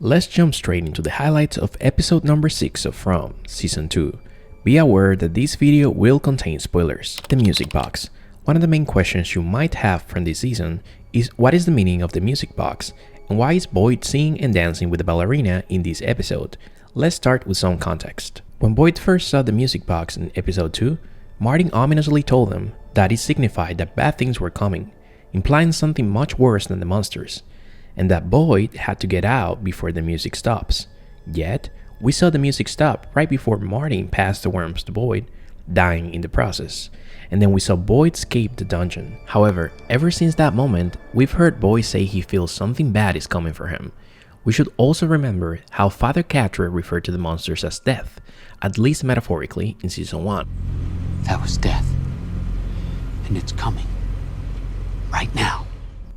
Let's jump straight into the highlights of episode number 6 of From Season 2. Be aware that this video will contain spoilers. The music box. One of the main questions you might have from this season is what is the meaning of the music box, and why is Boyd singing and dancing with the ballerina in this episode? Let's start with some context. When Boyd first saw the music box in episode 2, Martin ominously told him that it signified that bad things were coming, implying something much worse than the monsters, and that Boyd had to get out before the music stops. Yet, we saw the music stop right before Martin passed the worms to Boyd, dying in the process, and then we saw Boyd escape the dungeon. However, ever since that moment, we've heard Boyd say he feels something bad is coming for him. We should also remember how Father Catra referred to the monsters as death, at least metaphorically in Season 1. That was death, and it's coming right now.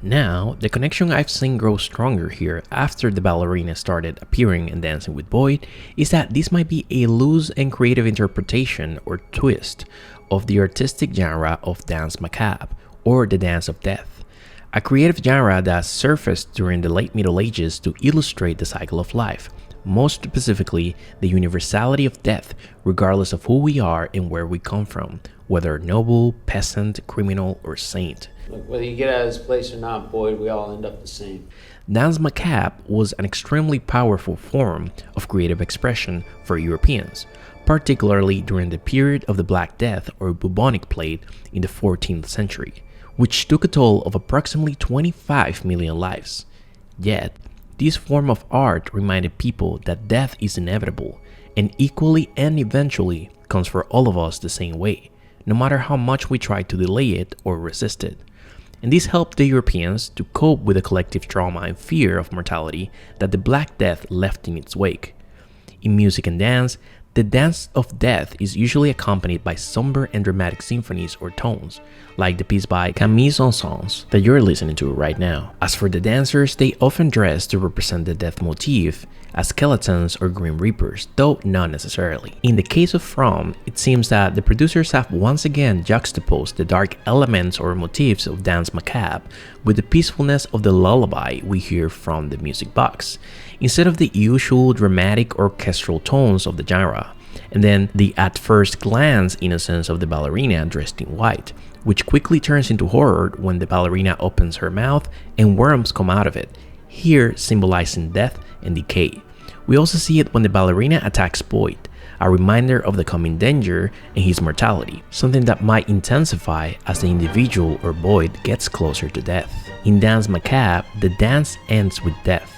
Now, the connection I've seen grow stronger here after the ballerina started appearing and dancing with Boyd is that this might be a loose and creative interpretation or twist of the artistic genre of dance macabre, or the dance of death, a creative genre that surfaced during the late Middle Ages to illustrate the cycle of life, most specifically the universality of death regardless of who we are and where we come from, whether noble, peasant, criminal, or saint. Look, whether you get out of this place or not, Boyd, we all end up the same. Dance macabre was an extremely powerful form of creative expression for Europeans, particularly during the period of the Black Death or bubonic plague in the 14th century, which took a toll of approximately 25 million lives. Yet, this form of art reminded people that death is inevitable and equally and eventually comes for all of us the same way, no matter how much we try to delay it or resist it. And this helped the Europeans to cope with the collective trauma and fear of mortality that the Black Death left in its wake. In music and dance, the dance of death is usually accompanied by somber and dramatic symphonies or tones, like the piece by Camille Saint-Saëns that you're listening to right now. As for the dancers, they often dress to represent the death motif as skeletons or grim reapers, though not necessarily. In the case of From, it seems that the producers have once again juxtaposed the dark elements or motifs of dance macabre with the peacefulness of the lullaby we hear from the music box, instead of the usual dramatic orchestral tones of the genre, and then the at first glance innocence of the ballerina dressed in white, which quickly turns into horror when the ballerina opens her mouth and worms come out of it, here symbolizing death and decay. We also see it when the ballerina attacks Boyd, a reminder of the coming danger and his mortality, something that might intensify as the individual or Boyd gets closer to death. In Dance Macabre, the dance ends with death,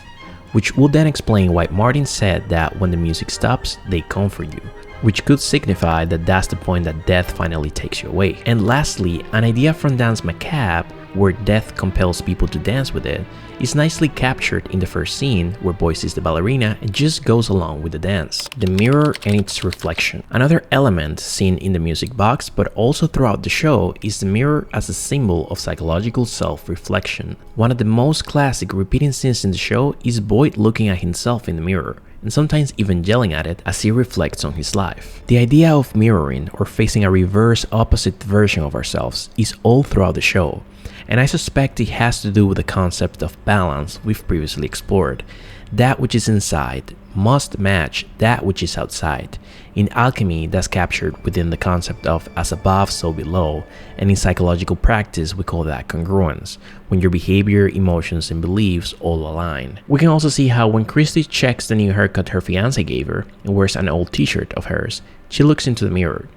which would then explain why Martin said that when the music stops, they come for you, which could signify that that's the point that death finally takes you away. And lastly, an idea from Dance Macabre, where death compels people to dance with it, is nicely captured in the first scene where Boyd sees the ballerina and just goes along with the dance. The mirror and its reflection. Another element seen in the music box but also throughout the show is the mirror as a symbol of psychological self-reflection. One of the most classic repeating scenes in the show is Boyd looking at himself in the mirror, and sometimes even yelling at it as he reflects on his life. The idea of mirroring or facing a reverse opposite version of ourselves is all throughout the show, and I suspect it has to do with the concept of balance we've previously explored. That which is inside must match that which is outside. In alchemy, that's captured within the concept of as above, so below, and in psychological practice, we call that congruence, when your behavior, emotions, and beliefs all align. We can also see how when Christy checks the new haircut her fiancé gave her and wears an old t-shirt of hers, she looks into the mirror.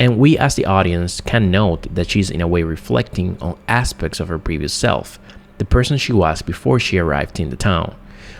And we as the audience can note that she's in a way reflecting on aspects of her previous self, the person she was before she arrived in the town.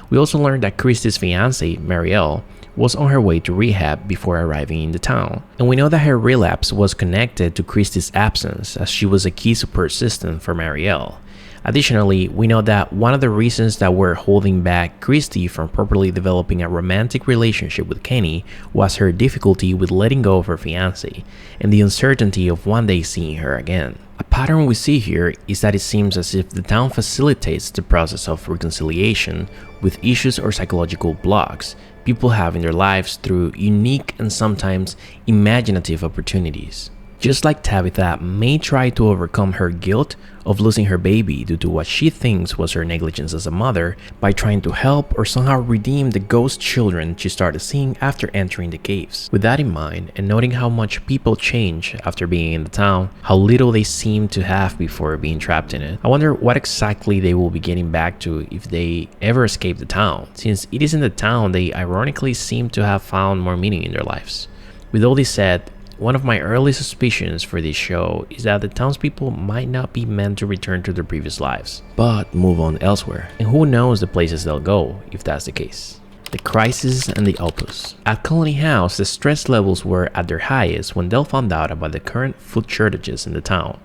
We also learned that Christy's fiancée, Marielle, was on her way to rehab before arriving in the town. And we know that her relapse was connected to Christy's absence, as she was a key support system for Marielle. Additionally, we know that one of the reasons that were holding back Christy from properly developing a romantic relationship with Kenny was her difficulty with letting go of her fiancé and the uncertainty of one day seeing her again. A pattern we see here is that it seems as if the town facilitates the process of reconciliation with issues or psychological blocks people have in their lives through unique and sometimes imaginative opportunities. Just like Tabitha may try to overcome her guilt of losing her baby due to what she thinks was her negligence as a mother by trying to help or somehow redeem the ghost children she started seeing after entering the caves. With that in mind, and noting how much people change after being in the town, how little they seem to have before being trapped in it, I wonder what exactly they will be getting back to if they ever escape the town, since it is in the town they ironically seem to have found more meaning in their lives. With all this said, one of my early suspicions for this show is that the townspeople might not be meant to return to their previous lives, but move on elsewhere. And who knows the places they'll go if that's the case. The Crisis and the Opus. At Colony House, the stress levels were at their highest when Del found out about the current food shortages in the town.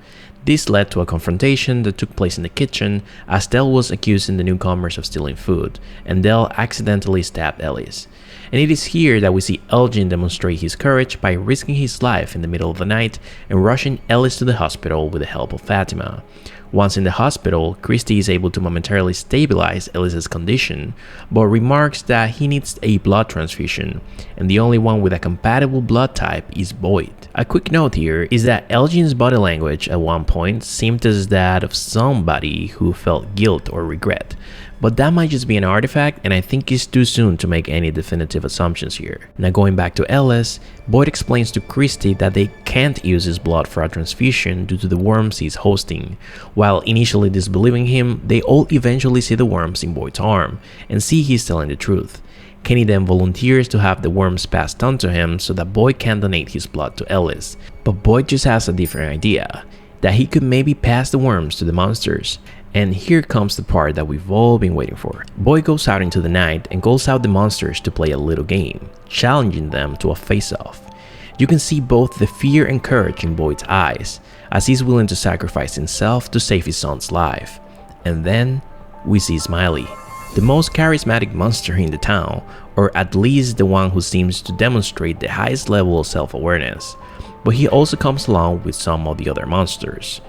This led to a confrontation that took place in the kitchen as Del was accusing the newcomers of stealing food, and Del accidentally stabbed Ellis. And it is here that we see Elgin demonstrate his courage by risking his life in the middle of the night and rushing Ellis to the hospital with the help of Fatima. Once in the hospital, Christy is able to momentarily stabilize Ellis's condition, but remarks that he needs a blood transfusion, and the only one with a compatible blood type is Boyd. A quick note here is that Elgin's body language at one point seemed as that of somebody who felt guilt or regret, but that might just be an artifact, and I think it's too soon to make any definitive assumptions here. Now going back to Ellis, Boyd explains to Christy that they can't use his blood for a transfusion due to the worms he's hosting. While initially disbelieving him, they all eventually see the worms in Boyd's arm and see he's telling the truth. Kenny then volunteers to have the worms passed on to him so that Boyd can donate his blood to Ellis. But Boyd just has a different idea, that he could maybe pass the worms to the monsters. And here comes the part that we've all been waiting for. Boyd goes out into the night and calls out the monsters to play a little game, challenging them to a face-off. You can see both the fear and courage in Boyd's eyes, as he's willing to sacrifice himself to save his son's life. And then we see Smiley, the most charismatic monster in the town, or at least the one who seems to demonstrate the highest level of self-awareness. But he also comes along with some of the other monsters.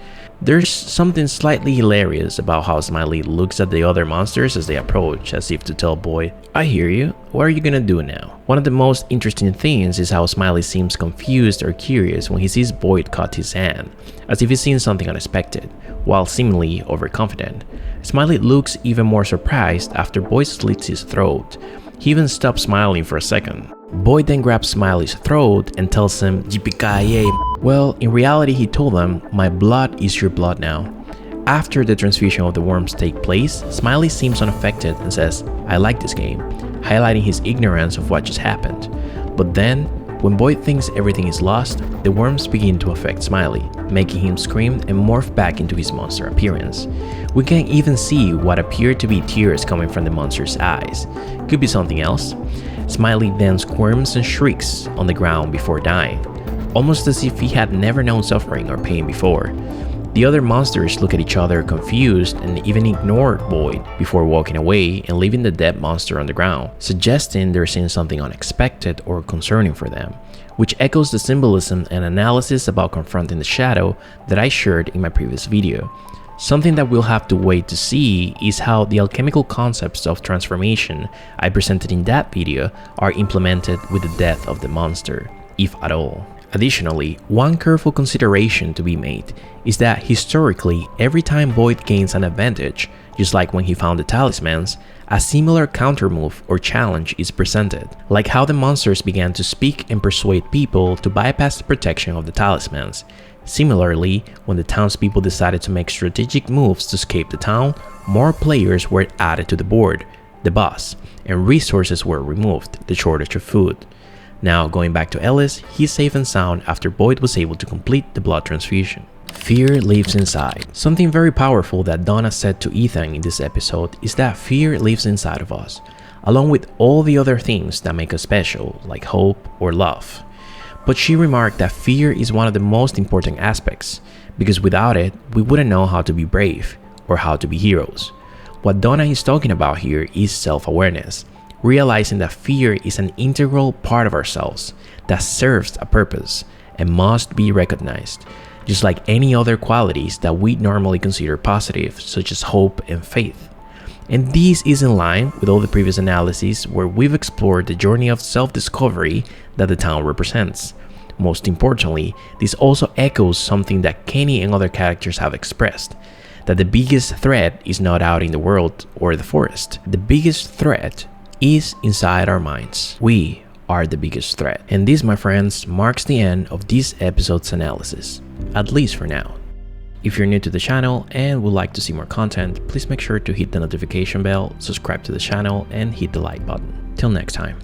There's something slightly hilarious about how Smiley looks at the other monsters as they approach, as if to tell Boyd, "I hear you, what are you gonna do now?" One of the most interesting things is how Smiley seems confused or curious when he sees Boyd cut his hand, as if he's seen something unexpected, while seemingly overconfident. Smiley looks even more surprised after Boyd slits his throat. He even stops smiling for a second. Boyd then grabs Smiley's throat and tells him, "Yippee-ki-yay." Well, in reality he told them, "My blood is your blood now." After the transfusion of the worms take place, Smiley seems unaffected and says, "I like this game," highlighting his ignorance of what just happened. But then, when Boyd thinks everything is lost, the worms begin to affect Smiley, making him scream and morph back into his monster appearance. We can even see what appear to be tears coming from the monster's eyes. Could be something else. Smiley then squirms and shrieks on the ground before dying, almost as if he had never known suffering or pain before. The other monsters look at each other confused and even ignore Boyd before walking away and leaving the dead monster on the ground, suggesting they're seeing something unexpected or concerning for them, which echoes the symbolism and analysis about confronting the shadow that I shared in my previous video. Something that we'll have to wait to see is how the alchemical concepts of transformation I presented in that video are implemented with the death of the monster, if at all. Additionally, one careful consideration to be made is that historically, every time Boyd gains an advantage, just like when he found the talismans, a similar countermove or challenge is presented, like how the monsters began to speak and persuade people to bypass the protection of the talismans. Similarly, when the townspeople decided to make strategic moves to escape the town, more players were added to the board, the boss, and resources were removed, the shortage of food. Now, going back to Ellis, he's safe and sound after Boyd was able to complete the blood transfusion. Fear lives inside. Something very powerful that Donna said to Ethan in this episode is that fear lives inside of us, along with all the other things that make us special, like hope or love. But she remarked that fear is one of the most important aspects, because without it, we wouldn't know how to be brave or how to be heroes. What Donna is talking about here is self-awareness, realizing that fear is an integral part of ourselves that serves a purpose and must be recognized, just like any other qualities that we normally consider positive, such as hope and faith. And this is in line with all the previous analyses where we've explored the journey of self-discovery that the town represents. Most importantly, this also echoes something that Kenny and other characters have expressed, that the biggest threat is not out in the world or the forest. The biggest threat is inside our minds. We are the biggest threat. And this, my friends, marks the end of this episode's analysis, at least for now. If you're new to the channel and would like to see more content, please make sure to hit the notification bell, subscribe to the channel, and hit the like button. Till next time.